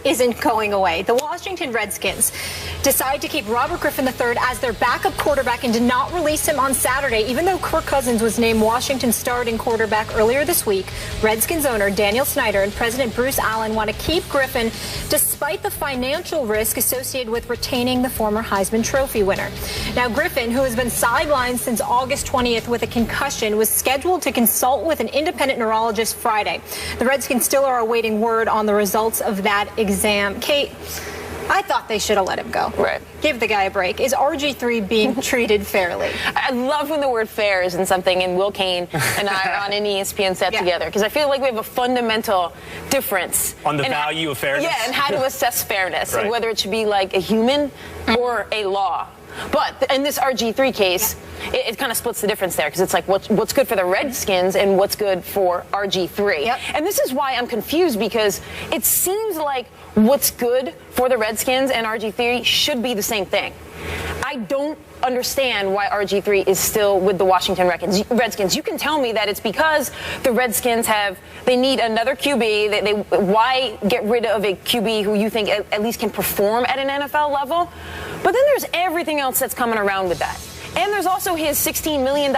isn't going away. The Washington Redskins decide to keep Robert Griffin III as their backup quarterback and did not release him on Saturday, even though Kirk Cousins was named Washington's starting quarterback earlier this week. Redskins owner Daniel Snyder and President Bruce Allen want to keep Griffin despite the financial risk associated with retaining the former Heisman Trophy winner. Now, Griffin, who has been sidelined since August 20th with a concussion, was scheduled to consult with an independent neurologist Friday. The Redskins still are awaiting word on the results of that exam. Kate, I thought they should have let him go. Right. Give the guy a break. Is RG3 being treated fairly? I love when the word fair is in something, and Will Kane and I are on an ESPN set together, because I feel like we have a fundamental difference on the value of fairness. Yeah, and how to assess fairness, right. And whether it should be like a human or a law. But in this RG3 case, it kind of splits the difference there, because it's like what's good for the Redskins and what's good for RG3. Yep. And this is why I'm confused, because it seems like what's good for the Redskins and RG3 should be the same thing. I don't understand why RG3 is still with the Washington Redskins. You can tell me that it's because the Redskins they need another QB. Why get rid of a QB who you think at least can perform at an NFL level? But then there's everything else that's coming around with that. And there's also his $16 million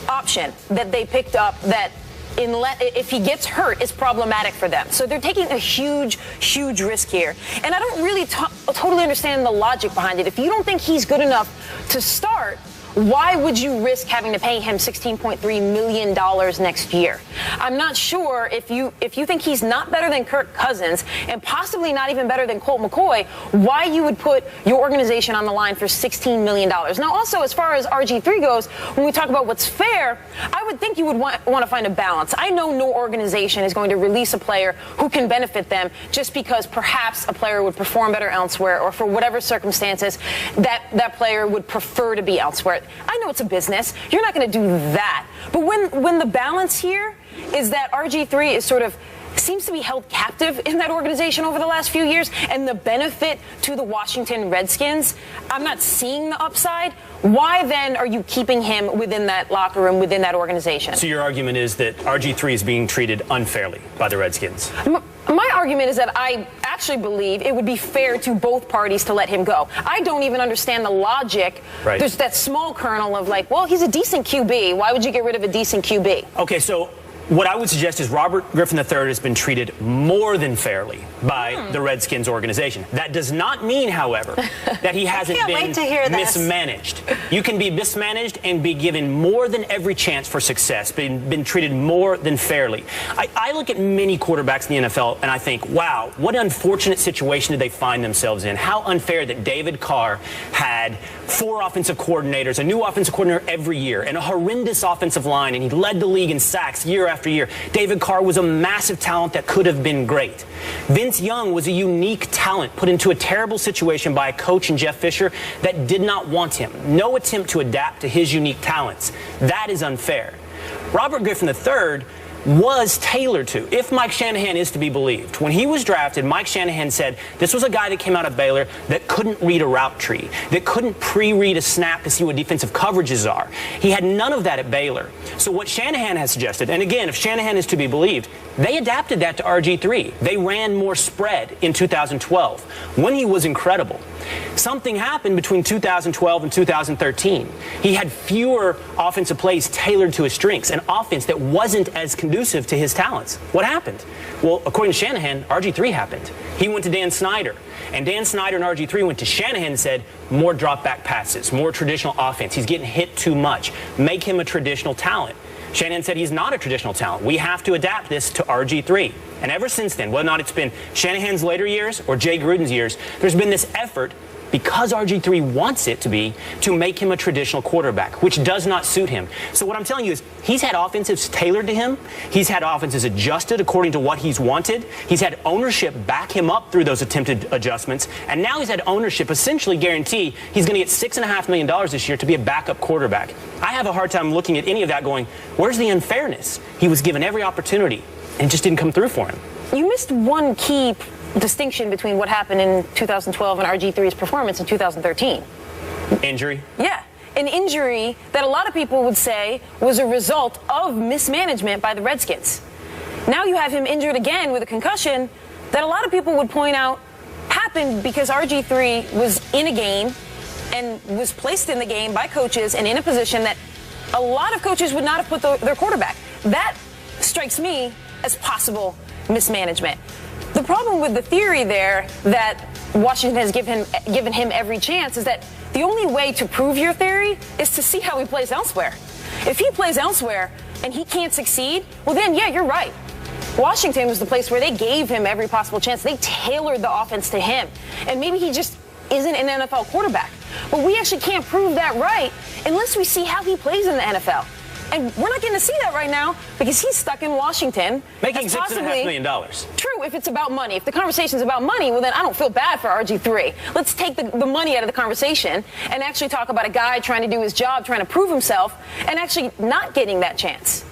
option that they picked up that if he gets hurt, is problematic for them. So they're taking a huge, huge risk here. And I don't really totally understand the logic behind it. If you don't think he's good enough to start, why would you risk having to pay him $16.3 million next year? I'm not sure if you think he's not better than Kirk Cousins and possibly not even better than Colt McCoy, why you would put your organization on the line for $16 million. Now, also, as far as RG3 goes, when we talk about what's fair, I would think you would want to find a balance. I know no organization is going to release a player who can benefit them just because perhaps a player would perform better elsewhere, or for whatever circumstances that player would prefer to be elsewhere. I know it's a business. You're not going to do that. But when the balance here is that RG3 is sort of seems to be held captive in that organization over the last few years, and the benefit to the Washington Redskins, I'm not seeing the upside. Why then are you keeping him within that locker room, within that organization? So your argument is that RG3 is being treated unfairly by the Redskins? My argument is that I actually believe it would be fair to both parties to let him go. I don't even understand the logic. Right. There's that small kernel of like, well, he's a decent QB. Why would you get rid of a decent QB? Okay, so what I would suggest is Robert Griffin III has been treated more than fairly by the Redskins organization. That does not mean, however, that he hasn't been mismanaged. You can be mismanaged and be given more than every chance for success, been treated more than fairly. I look at many quarterbacks in the NFL and I think, wow, what an unfortunate situation did they find themselves in? How unfair that David Carr had 4 offensive coordinators, a new offensive coordinator every year, and a horrendous offensive line, and he led the league in sacks year after year. David Carr was a massive talent that could have been great. Vince Young was a unique talent put into a terrible situation by a coach in Jeff Fisher that did not want him. No attempt to adapt to his unique talents. That is unfair. Robert Griffin III was tailored to, if Mike Shanahan is to be believed. When he was drafted, Mike Shanahan said this was a guy that came out of Baylor that couldn't read a route tree, that couldn't pre-read a snap to see what defensive coverages are. He had none of that at Baylor. So what Shanahan has suggested, and again, if Shanahan is to be believed, they adapted that to RG3. They ran more spread in 2012 when he was incredible. Something happened between 2012 and 2013. He had fewer offensive plays tailored to his strengths, an offense that wasn't as conducive to his talents. What happened? Well, according to Shanahan, RG3 happened. He went to Dan Snyder, and Dan Snyder and RG3 went to Shanahan and said, more drop back passes, more traditional offense. He's getting hit too much. Make him a traditional talent. Shanahan said he's not a traditional talent. We have to adapt this to RG3. And ever since then, whether or not it's been Shanahan's later years or Jay Gruden's years, there's been this effort, because RG3 wants it to be, to make him a traditional quarterback, which does not suit him. So what I'm telling you is he's had offenses tailored to him. He's had offenses adjusted according to what he's wanted. He's had ownership back him up through those attempted adjustments. And now he's had ownership essentially guarantee he's going to get $6.5 million this year to be a backup quarterback. I have a hard time looking at any of that going, where's the unfairness? He was given every opportunity and it just didn't come through for him. You missed one key distinction between what happened in 2012 and RG3's performance in 2013. Injury? Yeah. An injury that a lot of people would say was a result of mismanagement by the Redskins. Now you have him injured again with a concussion. that a lot of people would point out happened because RG3 was in a game and was placed in the game by coaches and in a position that a lot of coaches would not have put their quarterback. That strikes me as possible mismanagement. The problem with the theory there that Washington has given him every chance is that the only way to prove your theory is to see how he plays elsewhere. If he plays elsewhere and he can't succeed, well then, yeah, you're right. Washington was the place where they gave him every possible chance. They tailored the offense to him. And maybe he just isn't an NFL quarterback. But we actually can't prove that right unless we see how he plays in the NFL. And we're not getting to see that right now because he's stuck in Washington. Making $6.5 million. True, if it's about money. If the conversation's about money, well, then I don't feel bad for RG3. Let's take the money out of the conversation and actually talk about a guy trying to do his job, trying to prove himself, and actually not getting that chance.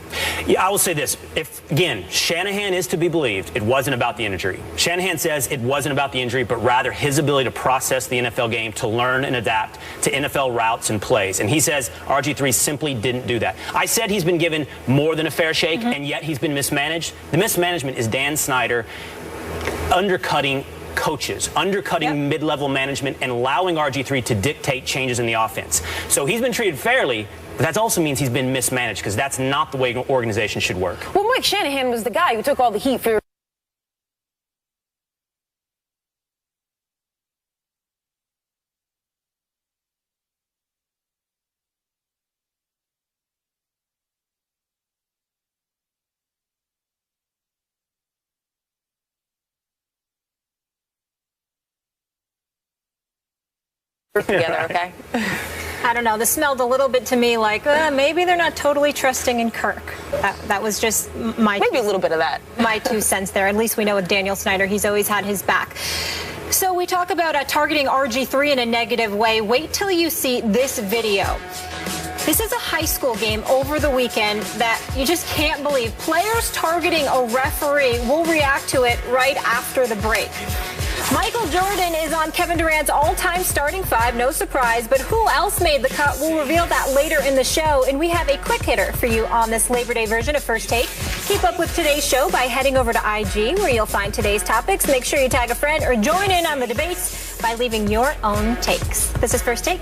Yeah, I will say this. If, again, Shanahan is to be believed, it wasn't about the injury. Shanahan says it wasn't about the injury, but rather his ability to process the NFL game, to learn and adapt to NFL routes and plays. And he says RG3 simply didn't do that. I said he's been given more than a fair shake, and yet he's been mismanaged. The mismanagement is Dan Snyder undercutting coaches, undercutting mid-level management, and allowing RG3 to dictate changes in the offense. So he's been treated fairly, but that also means he's been mismanaged because that's not the way an organization should work. Well, Mike Shanahan was the guy who took all the heat for together, okay? I don't know. This smelled a little bit to me like maybe they're not totally trusting in Kirk. That was just maybe a little bit of that. My 2 cents there. At least we know with Daniel Snyder, he's always had his back. So we talk about targeting RG3 in a negative way. Wait till you see this video. This is a high school game over the weekend that you just can't believe. Players targeting a referee will react to it right after the break. Michael Jordan is on Kevin Durant's all-time starting 5, no surprise, but who else made the cut? We'll reveal that later in the show, and we have a quick hitter for you on this Labor Day version of First Take. Keep up with today's show by heading over to IG, where you'll find today's topics. Make sure you tag a friend or join in on the debates by leaving your own takes. This is First Take.